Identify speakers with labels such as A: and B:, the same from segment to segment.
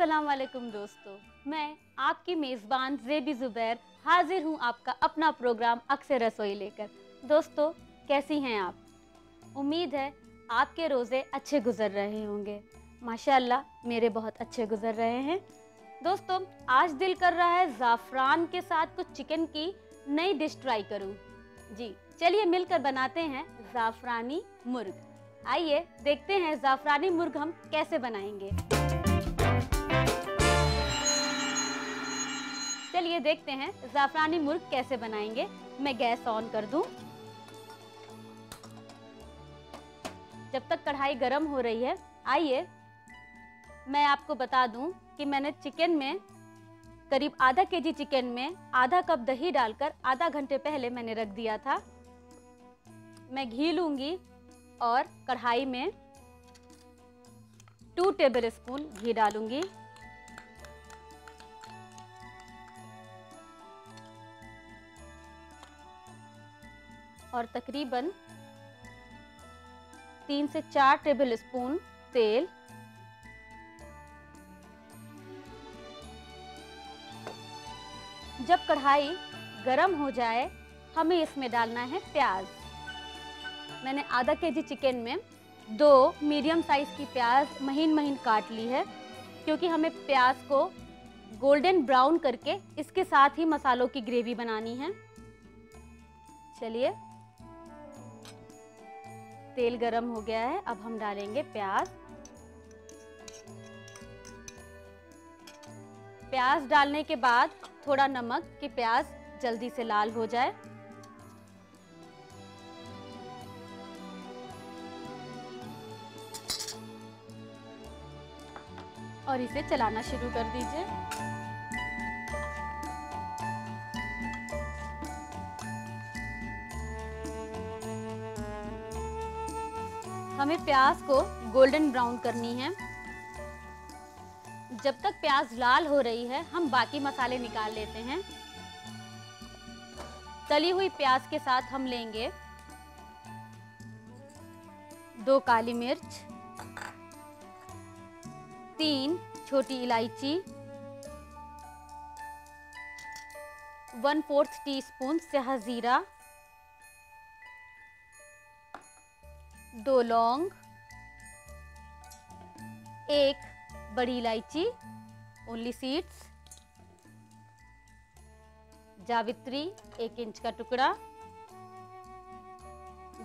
A: अस्सलाम वालेकुम दोस्तों, मैं आपकी मेज़बान ज़ेबी ज़ुबैर हाजिर हूँ आपका अपना प्रोग्राम अक्सर रसोई लेकर। दोस्तों, कैसी हैं आप? उम्मीद है आपके रोज़े अच्छे गुज़र रहे होंगे। माशाअल्लाह मेरे बहुत अच्छे गुज़र रहे हैं। दोस्तों, आज दिल कर रहा है ज़ाफ़रान के साथ कुछ चिकन की नई डिश ट्राई करूँ। जी, चलिए मिलकर बनाते हैं ज़ाफ़रानी मुर्ग। आइए देखते हैं ज़ाफ़रानी मुर्ग हम कैसे बनाएंगे। चलिए देखते हैं ज़ाफ़रानी मुर्ग कैसे बनाएंगे। मैं गैस ऑन कर दूं। जब तक कढ़ाई गरम हो रही है, आइए मैं आपको बता दूं कि मैंने चिकन में करीब आधा केजी चिकन में आधा कप दही डालकर आधा घंटे पहले मैंने रख दिया था। मैं घी लूंगी और कढ़ाई में 2 टेबल स्पून घी डालूंगी। और तकरीबन 3 से 4 टेबल स्पून तेल। जब कढ़ाई गरम हो जाए, हमें इसमें डालना है प्याज। मैंने आधा केजी चिकन में 2 मीडियम साइज की प्याज महीन महीन काट ली है, क्योंकि हमें प्याज को गोल्डन ब्राउन करके इसके साथ ही मसालों की ग्रेवी बनानी है। चलिए, तेल गरम हो गया है, अब हम डालेंगे प्याज। प्याज डालने के बाद थोड़ा नमक कि प्याज जल्दी से लाल हो जाए। और इसे चलाना शुरू कर दीजिए। हमें प्याज को गोल्डन ब्राउन करनी है। जब तक प्याज लाल हो रही है, हम बाकी मसाले निकाल लेते हैं। तली हुई प्याज के साथ हम लेंगे 2 काली मिर्च, 3 छोटी इलायची, 1/4 टीस्पून सेहा जीरा, 2 लौंग, 1 बड़ी इलायची ओनली सीड्स, जावित्री 1 इंच का टुकड़ा,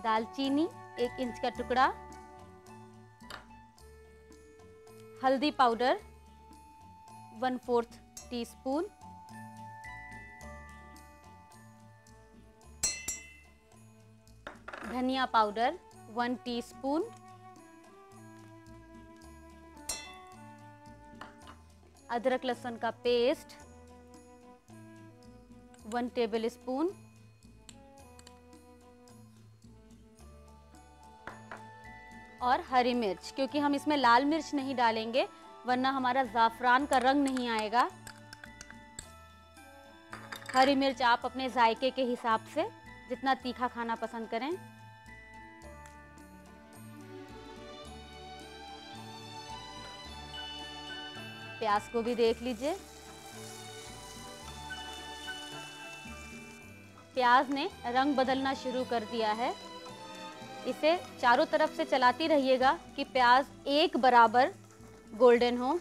A: दालचीनी 1 इंच का टुकड़ा, हल्दी पाउडर 1/4 टीस्पून, धनिया पाउडर 1 टीस्पून, अदरक लहसुन का पेस्ट 1 टेबल स्पून, और हरी मिर्च, क्योंकि हम इसमें लाल मिर्च नहीं डालेंगे वरना हमारा ज़ाफ़रान का रंग नहीं आएगा। हरी मिर्च आप अपने जायके के हिसाब से जितना तीखा खाना पसंद करें। प्याज को भी देख लीजिए। प्याज ने रंग बदलना शुरू कर दिया है। इसे चारों तरफ से चलाती रहिएगा कि प्याज एक बराबर गोल्डन हो।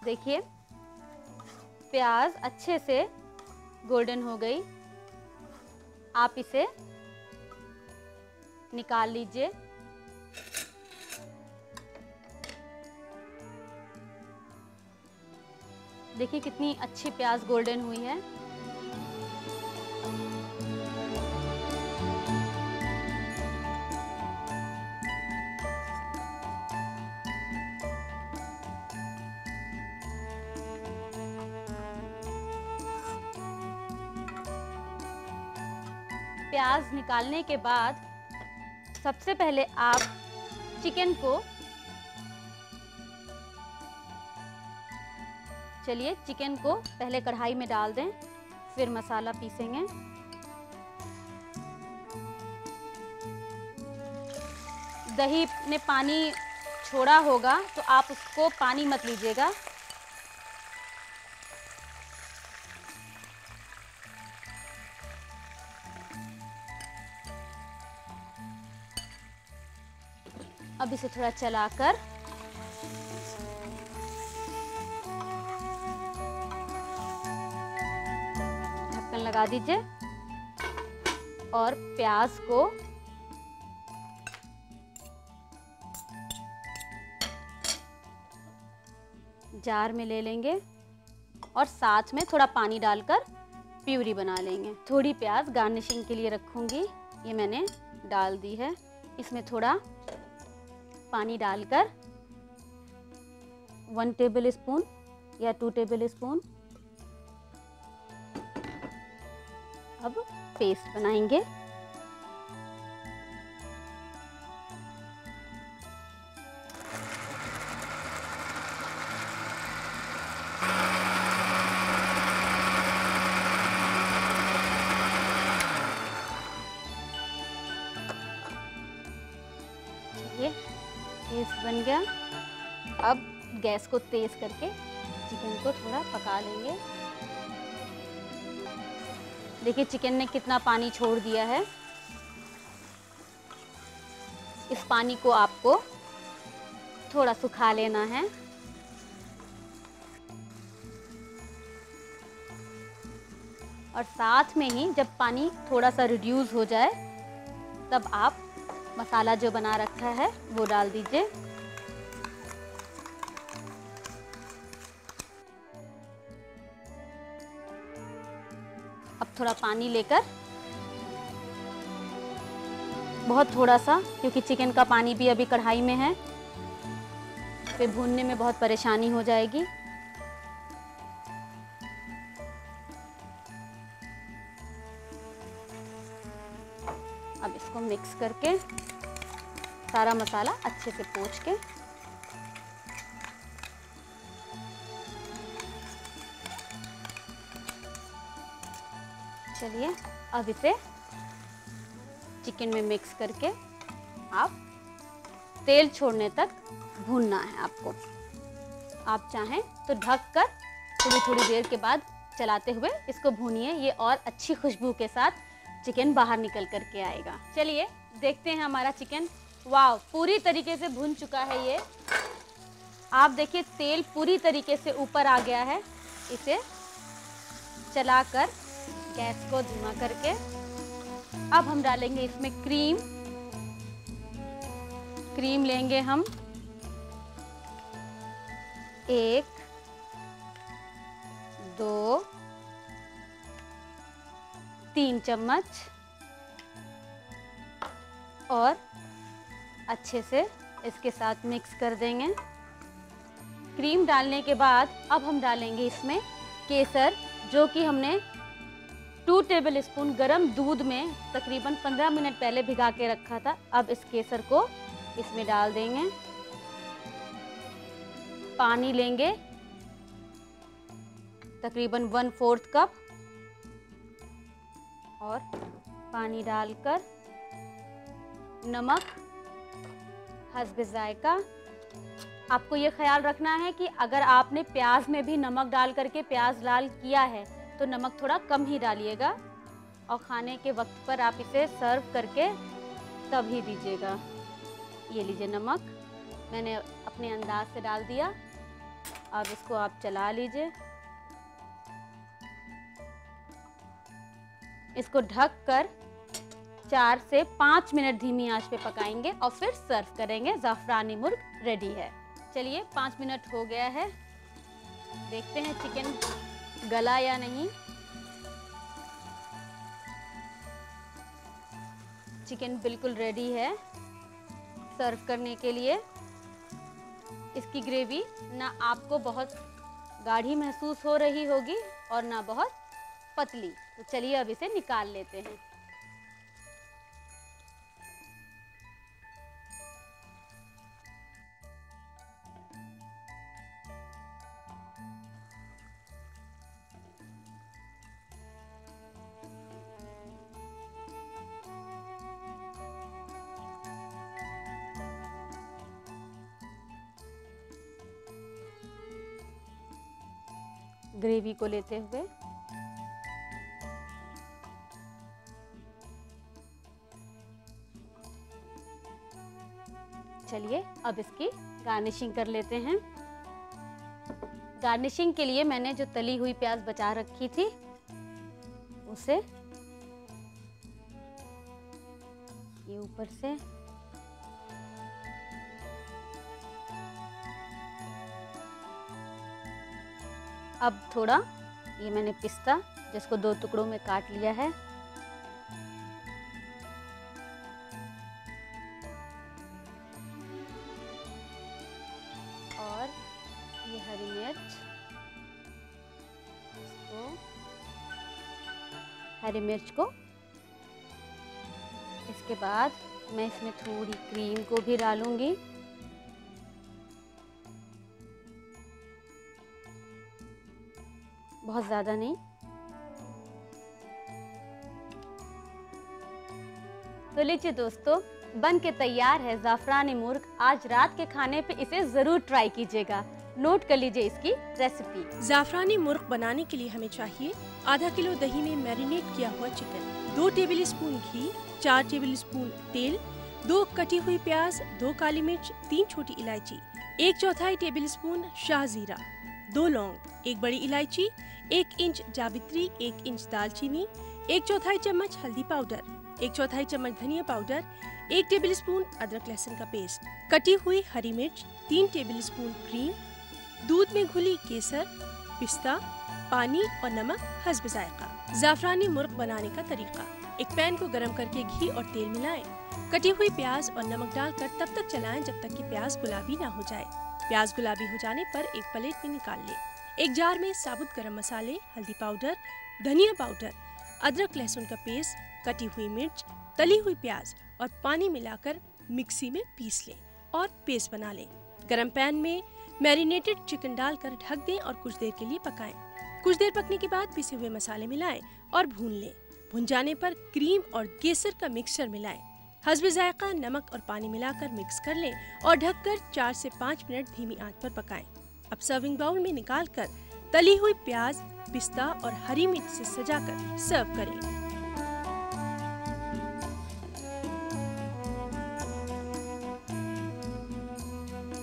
A: देखिए, प्याज अच्छे से गोल्डन हो गई। आप इसे निकाल लीजिए। देखिए कितनी अच्छी प्याज गोल्डन हुई है। प्याज निकालने के बाद सबसे पहले आप चिकन को, चलिए चिकन को पहले कढ़ाई में डाल दें, फिर मसाला पीसेंगे। दही ने पानी छोड़ा होगा तो आप उसको पानी मत लीजिएगा। अब इसे थोड़ा चलाकर ढक्कन लगा दीजिए और प्याज को जार में ले लेंगे और साथ में थोड़ा पानी डालकर प्यूरी बना लेंगे। थोड़ी प्याज गार्निशिंग के लिए रखूंगी, ये मैंने डाल दी है। इसमें थोड़ा पानी डालकर 1 टेबल स्पून या 2 टेबल स्पून अब पेस्ट बनाएंगे। चलिए पेस्ट बन गया। अब गैस को तेज करके चिकन को थोड़ा पका लेंगे। देखिए चिकन ने कितना पानी छोड़ दिया है। इस पानी को आपको थोड़ा सुखा लेना है। और साथ में ही जब पानी थोड़ा सा रिड्यूस हो जाए तब आप मसाला जो बना रखा है वो डाल दीजिए। अब थोड़ा पानी लेकर, बहुत थोड़ा सा, क्योंकि चिकन का पानी भी अभी कढ़ाई में है, फिर भूनने में बहुत परेशानी हो जाएगी। अब इसको मिक्स करके सारा मसाला अच्छे से पोंछ के चलिए अब इसे चिकन में मिक्स करके आप तेल छोड़ने तक भूनना है आपको। आप चाहें तो ढककर थोड़ी थोड़ी देर के बाद चलाते हुए इसको भूनिए। ये और अच्छी खुशबू के साथ चिकन बाहर निकल कर के आएगा। चलिए देखते हैं हमारा चिकन। वाव, पूरी तरीके से भुन चुका है ये। आप देखिए तेल पूरी तरीके से ऊपर आ गया है। इसे चलाकर गैस को धीमा करके अब हम डालेंगे इसमें क्रीम। क्रीम लेंगे हम 1, 2, 3 चम्मच और अच्छे से इसके साथ मिक्स कर देंगे। क्रीम डालने के बाद अब हम डालेंगे इसमें केसर, जो कि हमने 2 टेबल स्पून गर्म दूध में तकरीबन 15 मिनट पहले भिगा के रखा था। अब इस केसर को इसमें डाल देंगे। पानी लेंगे तकरीबन 1/4 कप और पानी डालकर नमक हस्बे जायका। आपको ये ख्याल रखना है कि अगर आपने प्याज में भी नमक डाल करके प्याज लाल किया है तो नमक थोड़ा कम ही डालिएगा और खाने के वक्त पर आप इसे सर्व करके तब ही दीजिएगा। ये लीजिए नमक मैंने अपने अंदाज से डाल दिया। अब इसको आप चला लीजिए। इसको ढककर 4 से 5 मिनट धीमी आंच पे पकाएंगे और फिर सर्व करेंगे। ज़ाफ़रानी मुर्ग रेडी है। चलिए 5 मिनट हो गया है, देखते हैं चिकन गला या नहीं। चिकन बिल्कुल रेडी है सर्व करने के लिए। इसकी ग्रेवी ना आपको बहुत गाढ़ी महसूस हो रही होगी और ना बहुत पतली। तो चलिए अब इसे निकाल लेते हैं। ग्रेवी को लेते हुए। चलिए अब इसकी गार्निशिंग कर लेते हैं। गार्निशिंग के लिए मैंने जो तली हुई प्याज बचा रखी थी उसे ये ऊपर से अब थोड़ा ये मैंने पिस्ता जिसको 2 टुकड़ों में काट लिया है, और ये हरी मिर्च, हरी मिर्च को इसके बाद मैं इसमें थोड़ी क्रीम को भी डालूंगी। बहुत ज़्यादा नहीं। तो लीजिए दोस्तों, बन के तैयार है ज़ाफ़रानी मुर्ग। आज रात के खाने पे इसे ज़रूर ट्राई कीजिएगा। नोट कर लीजिए इसकी रेसिपी।
B: ज़ाफ़रानी मुर्ग बनाने के लिए हमें चाहिए आधा किलो दही में मैरिनेट किया हुआ चिकन, 2 टेबल स्पून घी, 4 टेबल स्पून तेल, 2 कटी हुई प्याज, 2 काली मिर्च, 3 छोटी इलायची, 1/4 टेबल स्पून शाहजीरा, 2 लौंग, 1 बड़ी इलायची, 1 इंच जावित्री, 1 इंच दालचीनी, 1/4 चम्मच हल्दी पाउडर, 1/4 चम्मच धनिया पाउडर, 1 टेबल स्पून अदरक लहसुन का पेस्ट, कटी हुई हरी मिर्च, 3 टेबल स्पून क्रीम, दूध में घुली केसर, पिस्ता, पानी और नमक हस्ब जायका। ज़ाफ़रानी मुर्ग बनाने का तरीका: एक पैन को गरम करके घी और तेल मिलाएं, कटी हुई प्याज और नमक डालकर तब तक चलाएं जब तक कि प्याज गुलाबी ना हो जाए। प्याज गुलाबी हो जाने पर एक प्लेट में निकाल लें। एक जार में साबुत गरम मसाले, हल्दी पाउडर, धनिया पाउडर, अदरक लहसुन का पेस्ट, कटी हुई मिर्च, तली हुई प्याज और पानी मिलाकर मिक्सी में पीस लें और पेस्ट बना लें। गरम पैन में मैरिनेटेड चिकन डालकर ढक दें और कुछ देर के लिए पकाएं। कुछ देर पकने के बाद पिसे हुए मसाले मिलाएं और भून लें। भुन जाने पर क्रीम और केसर का मिक्सचर मिलाएं। हस्ब जायका नमक और पानी मिलाकर मिक्स कर लें और ढककर 4 से 5 मिनट धीमी आंच पर पकाएं। अब सर्विंग बाउल में निकालकर तली हुई प्याज, पिस्ता और हरी मिर्च से सजाकर सर्व करें।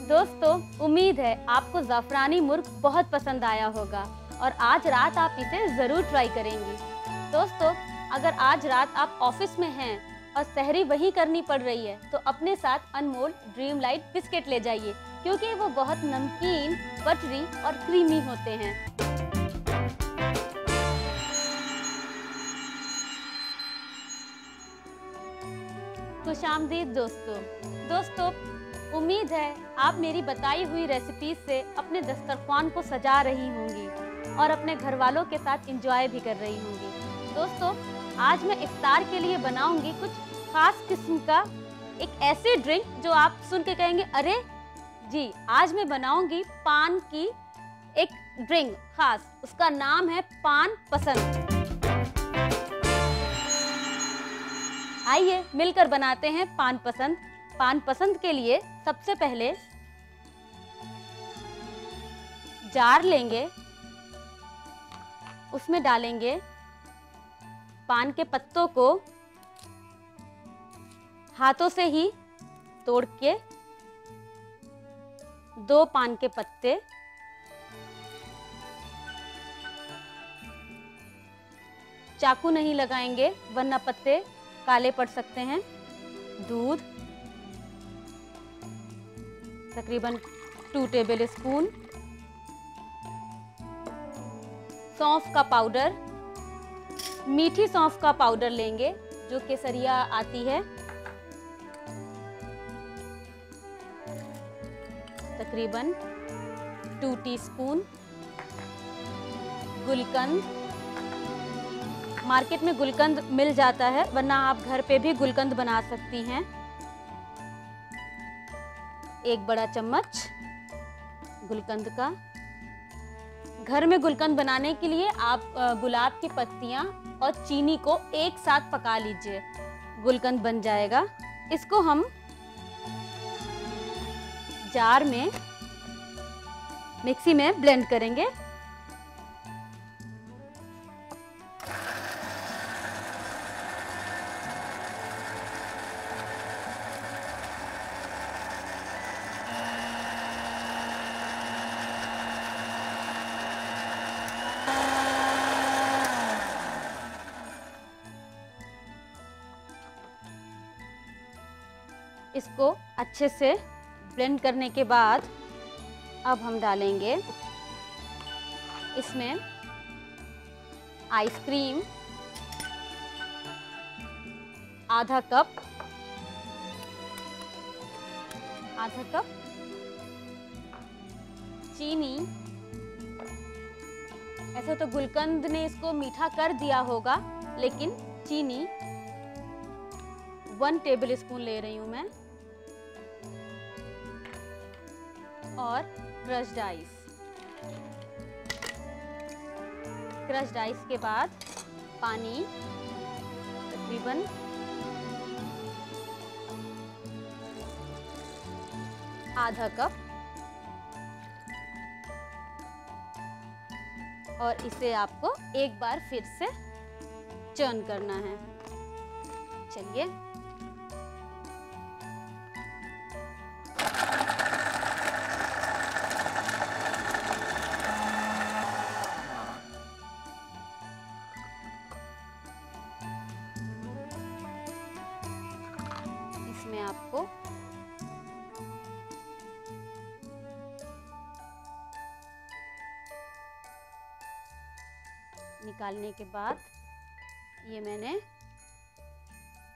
A: दोस्तों, उम्मीद है आपको ज़ाफ़रानी मुर्ग बहुत पसंद आया होगा और आज रात आप इसे ज़रूर ट्राई करेंगी। दोस्तों, अगर आज रात आप ऑफिस में हैं और सहरी वहीं करनी पड़ रही है तो अपने साथ अनमोल ड्रीम लाइट बिस्किट ले जाइए, क्योंकि वो बहुत नमकीन, बटरी और क्रीमी होते हैं। खुशामदीद दोस्तों, उम्मीद है आप मेरी बताई हुई रेसिपी से अपने दस्तरख्वान को सजा रही होंगी और अपने घर वालों के साथ एंजॉय भी कर रही होंगी। दोस्तों, आज मैं इफ्तार के लिए बनाऊंगी कुछ खास किस्म का एक ऐसी ड्रिंक जो आप सुन के कहेंगे अरे जी, आज मैं बनाऊंगी पान की एक ड्रिंक खास, उसका नाम है पान पसंद। आइए मिलकर बनाते हैं पान पसंद। पान पसंद के लिए सबसे पहले जार लेंगे, उसमें डालेंगे पान के पत्तों को हाथों से ही तोड़ के, 2 पान के पत्ते, चाकू नहीं लगाएंगे वरना पत्ते काले पड़ सकते हैं। दूध तकरीबन 2 टेबल स्पून, सौंफ का पाउडर, मीठी सौंफ का पाउडर लेंगे जो केसरिया आती है, तकरीबन 2 टीस्पून। गुलकंद, मार्केट में गुलकंद मिल जाता है वरना आप घर पे भी गुलकंद बना सकती हैं। 1 बड़ा चम्मच गुलकंद का। घर में गुलकंद बनाने के लिए आप गुलाब की पत्तियां और चीनी को एक साथ पका लीजिए, गुलकंद बन जाएगा। इसको हम जार में मिक्सी में ब्लेंड करेंगे। इसको अच्छे से ब्लेंड करने के बाद अब हम डालेंगे इसमें आइसक्रीम आधा कप, चीनी। ऐसे तो गुलकंद ने इसको मीठा कर दिया होगा, लेकिन चीनी 1 टेबल स्पून ले रही हूं मैं, और क्रश्ड आइस। क्रश्ड आइस के बाद पानी तकरीबन आधा कप, और इसे आपको एक बार फिर से चर्न करना है। चलिए, इसमें आपको निकालने के बाद ये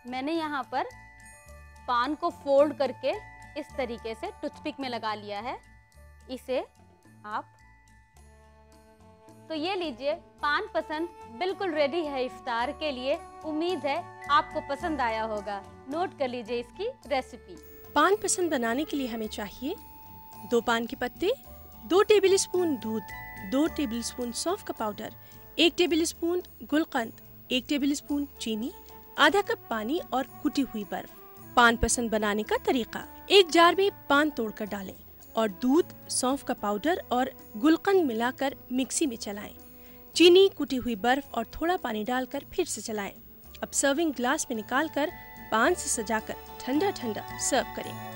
A: मैंने यहाँ पर पान को फोल्ड करके इस तरीके से टूथपिक में लगा लिया है। इसे आप तो ये लीजिए, पान पसंद बिल्कुल रेडी है इफ्तार के लिए। उम्मीद है आपको पसंद आया होगा। नोट कर लीजिए इसकी रेसिपी।
B: पान पसंद बनाने के लिए हमें चाहिए 2 पान के पत्ते, 2 टेबल स्पून दूध, 2 टेबल स्पून सौंफ का पाउडर, 1 टेबल स्पून गुलकंद, 1 टेबल स्पून चीनी, आधा कप पानी और कुटी हुई बर्फ। पान पसंद बनाने का तरीका: एक जार में पान तोड़कर डालें और दूध, सौंफ का पाउडर और गुलकंद मिलाकर मिक्सी में चलाएं। चीनी, कुटी हुई बर्फ और थोड़ा पानी डालकर फिर से चलाएं। अब सर्विंग ग्लास में निकालकर पान से सजाकर ठंडा ठंडा सर्व करें।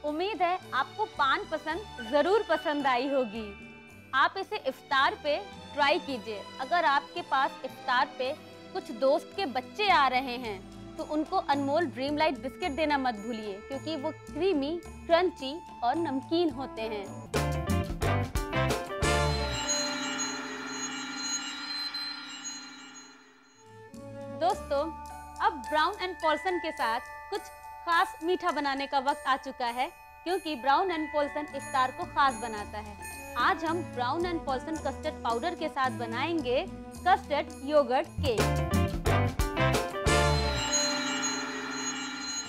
A: उम्मीद है आपको पान पसंद जरूर पसंद आई होगी। आप इसे इफ्तार पे ट्राई कीजिए। अगर आपके पास इफ्तार पे कुछ दोस्त के बच्चे आ रहे हैं तो उनको अनमोल ड्रीम लाइट बिस्किट देना मत भूलिए, क्योंकि वो क्रीमी, क्रंची और नमकीन होते हैं। दोस्तों, अब ब्राउन एंड पॉल्सन के साथ कुछ खास मीठा बनाने का वक्त आ चुका है, क्योंकि ब्राउन एंड पॉल्सन इफ्तार को खास बनाता है। आज हम Brown and Polson custard powder के साथ बनाएंगे कस्टर्ड योगर्ट केक।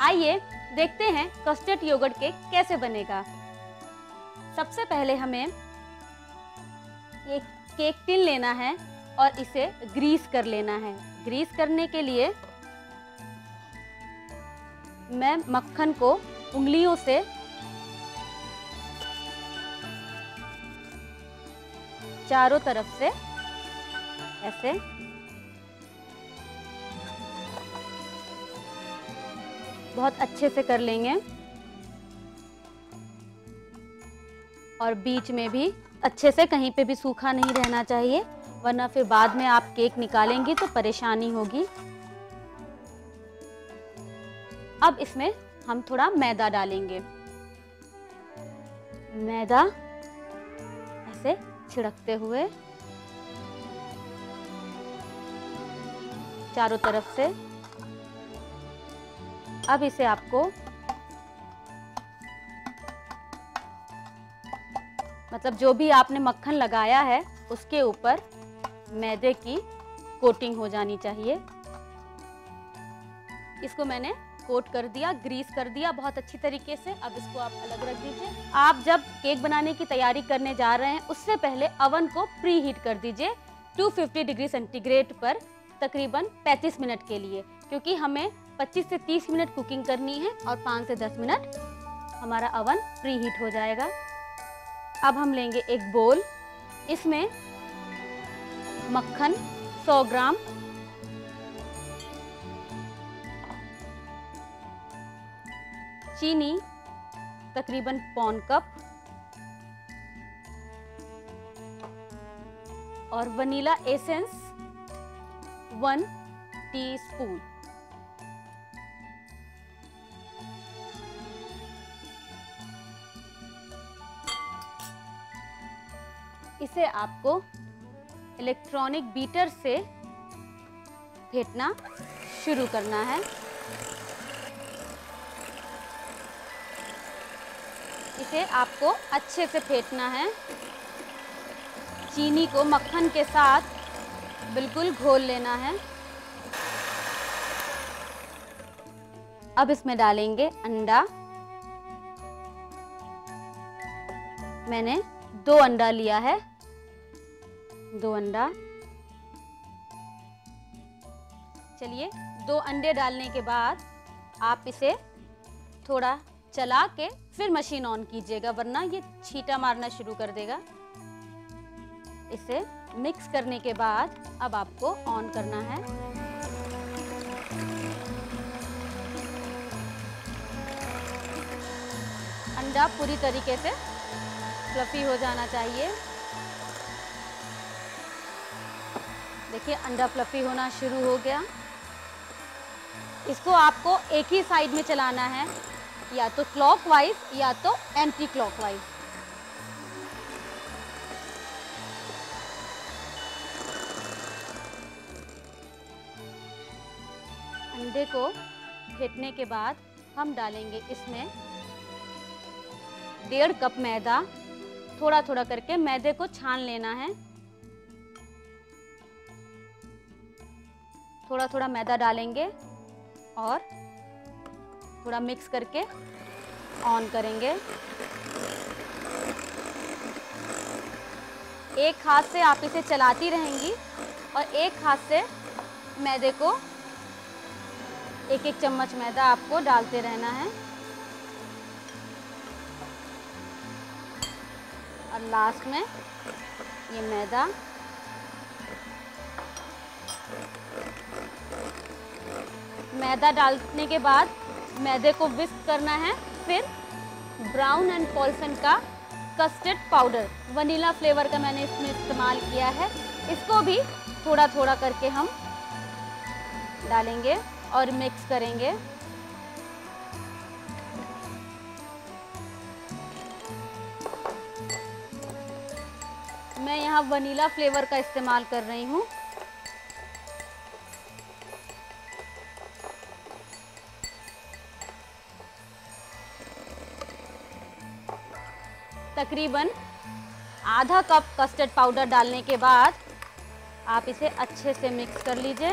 A: आइए देखते हैं कस्टर्ड योगर्ट केक कैसे बनेगा। सबसे पहले हमें एक केक टिन लेना है और इसे ग्रीस कर लेना है। ग्रीस करने के लिए मैं मक्खन को उंगलियों से चारों तरफ से ऐसे बहुत अच्छे से कर लेंगे, और बीच में भी अच्छे से, कहीं पे भी सूखा नहीं रहना चाहिए, वरना फिर बाद में आप केक निकालेंगी तो परेशानी होगी। अब इसमें हम थोड़ा मैदा डालेंगे। मैदा ऐसे छिड़कते हुए चारों तरफ से। अब इसे आपको मतलब जो भी आपने मक्खन लगाया है उसके ऊपर मैदे की कोटिंग हो जानी चाहिए। इसको मैंने कोट कर दिया, ग्रीस कर दिया बहुत अच्छी तरीके से। अब इसको आप अलग रख दीजिए। आप जब केक बनाने की तैयारी करने जा रहे हैं उससे पहले अवन को प्री हीट कर दीजिए 250 डिग्री सेंटीग्रेड पर तकरीबन 35 मिनट के लिए, क्योंकि हमें 25 से 30 मिनट कुकिंग करनी है और 5 से 10 मिनट हमारा अवन प्री हीट हो जाएगा। अब हम लेंगे एक बोल, इसमें मक्खन 100 ग्राम, चीनी तकरीबन पौन कप और वनीला एसेंस 1 टीस्पून। इसे आपको इलेक्ट्रॉनिक बीटर से फेंटना शुरू करना है। इसे आपको अच्छे से फेंटना है। चीनी को मक्खन के साथ बिल्कुल घोल लेना है। अब इसमें डालेंगे अंडा। मैंने 2 अंडा लिया है, 2 अंडा। चलिए 2 अंडे डालने के बाद आप इसे थोड़ा चला के फिर मशीन ऑन कीजिएगा, वरना ये छींटा मारना शुरू कर देगा। इसे मिक्स करने के बाद अब आपको ऑन करना है। अंडा पूरी तरीके से फ्लफी हो जाना चाहिए। देखिए अंडा फ्लफी होना शुरू हो गया। इसको आपको एक ही साइड में चलाना है, या तो क्लॉकवाइज या तो एंटी क्लॉकवाइज। अंडे को फेंटने के बाद हम डालेंगे इसमें 1.5 कप मैदा। थोड़ा थोड़ा करके मैदे को छान लेना है। थोड़ा थोड़ा मैदा डालेंगे और थोड़ा मिक्स करके ऑन करेंगे। एक हाथ से आप इसे चलाती रहेंगी और एक हाथ से मैदे को एक चम्मच मैदा आपको डालते रहना है। और लास्ट में ये मैदा डालने के बाद मैदे को विस्क करना है। फिर ब्राउन एंड पॉल्सन का कस्टर्ड पाउडर, वनीला फ्लेवर का मैंने इसमें इस्तेमाल किया है। इसको भी थोड़ा थोड़ा करके हम डालेंगे और मिक्स करेंगे। मैं यहाँ वनीला फ्लेवर का इस्तेमाल कर रही हूँ। तकरीबन आधा कप कस्टर्ड पाउडर डालने के बाद आप इसे अच्छे से मिक्स कर लीजिए।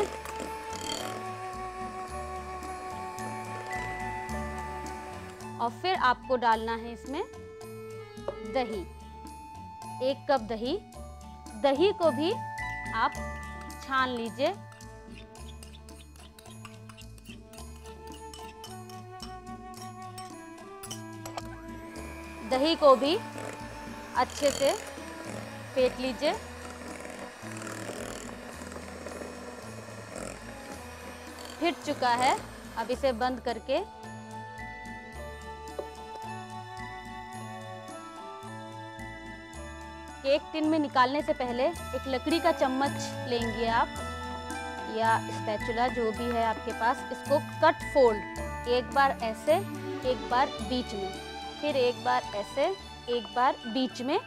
A: और फिर आपको डालना है इसमें दही, 1 कप दही। दही को भी आप छान लीजिए। दही को भी अच्छे से फेंट लीजिए। फिट चुका है। अब इसे बंद करके केक टिन में निकालने से पहले एक लकड़ी का चम्मच लेंगे आप, या स्पैचुला जो भी है आपके पास। इसको कट फोल्ड, एक बार ऐसे, एक बार बीच में, फिर एक बार ऐसे, एक बार बीच में,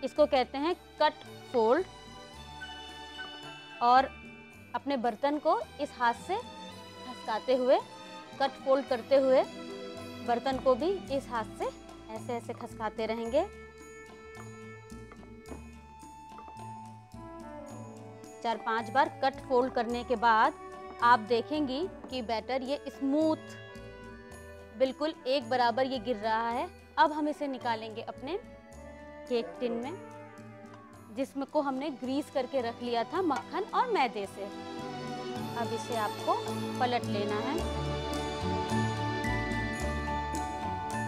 A: इसको कहते हैं कट फोल्ड। और अपने बर्तन को इस हाथ से खसकाते हुए, कट फोल्ड करते हुए बर्तन को भी इस हाथ से ऐसे ऐसे खसकाते रहेंगे। 4-5 बार कट फोल्ड करने के बाद आप देखेंगी कि बैटर ये स्मूथ, बिल्कुल एक बराबर ये गिर रहा है। अब हम इसे निकालेंगे अपने केक टिन में, जिसमें को हमने ग्रीस करके रख लिया था मक्खन और मैदे से। अब इसे आपको पलट लेना है।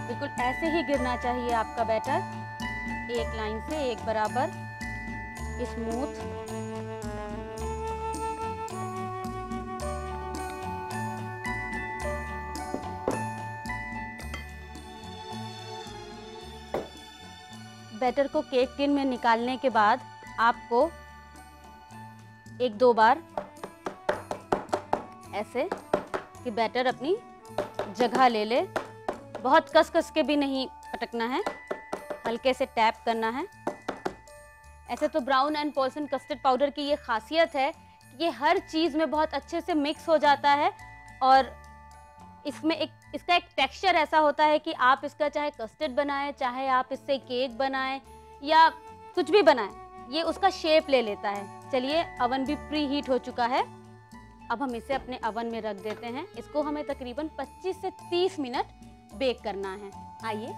A: बिल्कुल ऐसे ही गिरना चाहिए आपका बैटर, एक लाइन से एक बराबर स्मूथ। बैटर को केक टिन में निकालने के बाद आपको 1-2 बार ऐसे कि बैटर अपनी जगह ले ले। बहुत कस के भी नहीं पटकना है, हल्के से टैप करना है। ऐसे तो brown and Polson custard powder की ये खासियत है कि ये हर चीज़ में बहुत अच्छे से मिक्स हो जाता है और इसमें इसका एक टेक्सचर ऐसा होता है कि आप इसका चाहे कस्टर्ड बनाएं, चाहे आप इससे केक बनाएं या कुछ भी बनाएं, ये उसका शेप ले लेता है। चलिए, अवन भी प्री हीट हो चुका है। अब हम इसे अपने अवन में रख देते हैं। इसको हमें तकरीबन 25 से 30 मिनट बेक करना है। आइए,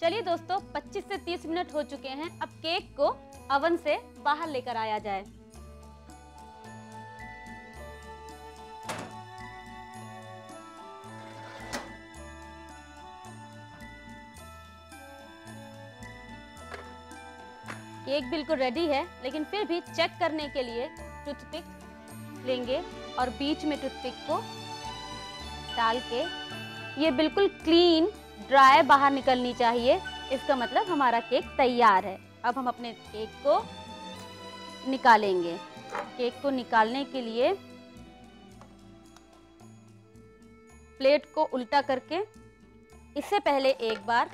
A: चलिए दोस्तों, 25 से 30 मिनट हो चुके हैं। अब केक को अवन से बाहर लेकर आया जाए। केक बिल्कुल रेडी है, लेकिन फिर भी चेक करने के लिए टूथपिक लेंगे और बीच में टूथपिक को डाल के ये बिल्कुल क्लीन ड्राई बाहर निकलनी चाहिए। इसका मतलब हमारा केक तैयार है। अब हम अपने केक को निकालेंगे। केक को निकालने के लिए प्लेट को उल्टा करके इससे पहले एक बार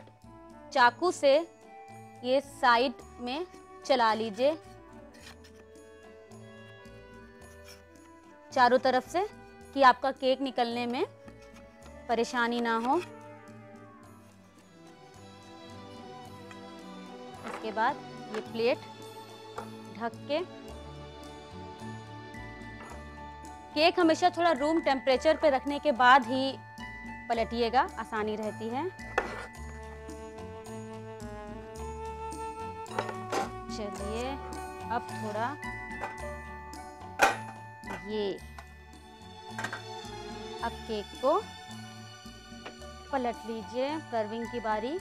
A: चाकू से ये साइड में चला लीजिए चारों तरफ से, कि आपका केक निकलने में परेशानी ना हो। इसके बाद ये प्लेट ढक के, केक हमेशा थोड़ा रूम टेम्परेचर पे रखने के बाद ही पलटिएगा, आसानी रहती है। चलिए, अब थोड़ा ये, अब केक को पलट लीजिए। सर्विंग की बारी।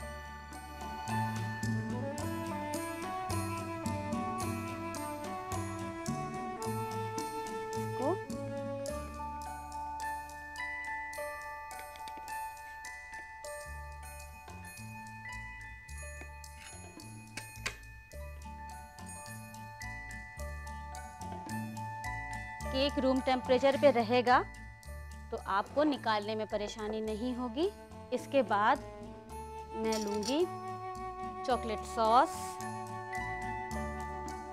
A: केक रूम टेम्परेचर पे रहेगा तो आपको निकालने में परेशानी नहीं होगी। इसके बाद मैं लूँगी चॉकलेट सॉस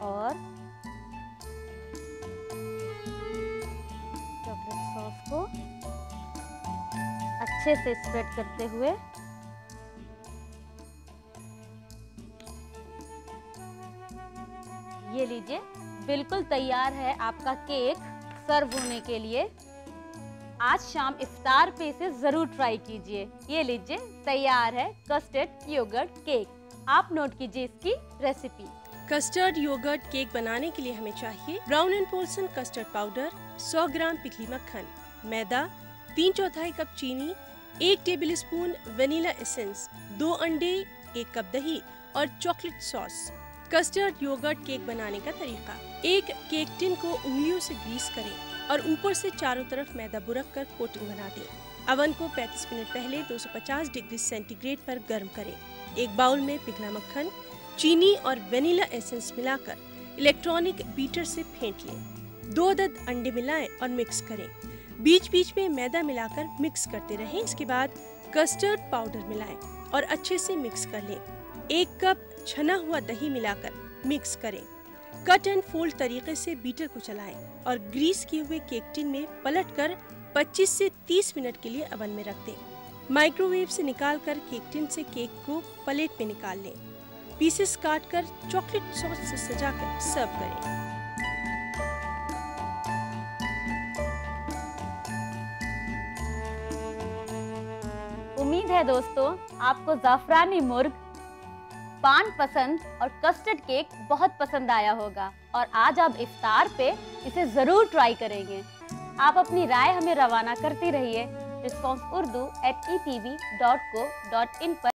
A: और चॉकलेट सॉस को अच्छे से स्प्रेड करते हुए ये लीजिए, बिल्कुल तैयार है आपका केक सर्व होने के लिए। आज शाम इफ्तार पे इसे जरूर ट्राई कीजिए। ये लीजिए, तैयार है कस्टर्ड योगर्ट केक। आप नोट कीजिए इसकी रेसिपी।
B: कस्टर्ड योगर्ट केक बनाने के लिए हमें चाहिए brown and Polson custard powder, 100 ग्राम पिघली मक्खन, मैदा, 3/4 कप चीनी, 1 टेबल स्पून वेनिला एसेंस, 2 अंडे, 1 कप दही और chocolate sauce. Custard yogurt cake बनाने का तरीका: एक केक टिन को उंगलियों से ग्रीस करें और ऊपर से चारों तरफ मैदा बुरक कर कोटिंग बना दें। अवन को 35 मिनट पहले 250 डिग्री सेंटीग्रेड पर गर्म करें। एक बाउल में पिघला मक्खन, चीनी और वेनिला एसेंस मिलाकर इलेक्ट्रॉनिक बीटर से फेंट लें। 2 अदद अंडे मिलाएं और मिक्स करें। बीच बीच में मैदा मिलाकर मिक्स करते रहें। इसके बाद कस्टर्ड पाउडर मिलाएं और अच्छे से मिक्स कर लें। 1 कप छना हुआ दही मिलाकर मिक्स करें। कट एंड फोल्ड तरीके से बीटर को चलाएं और ग्रीस किए हुए केक टिन में पलटकर 25 से 30 मिनट के लिए अवन में रख दें। माइक्रोवेव से निकालकर केक टिन से केक को प्लेट में निकाल लें। पीसेस काटकर चॉकलेट सॉस से सजाकर सर्व करें।
A: उम्मीद है दोस्तों आपको जाफरानी मुर्ग, पान पसंद और कस्टर्ड केक बहुत पसंद आया होगा और आज आप इफ्तार पे इसे जरूर ट्राई करेंगे। आप अपनी राय हमें रवाना करती रहिए responseurdu@etv.co.in पर।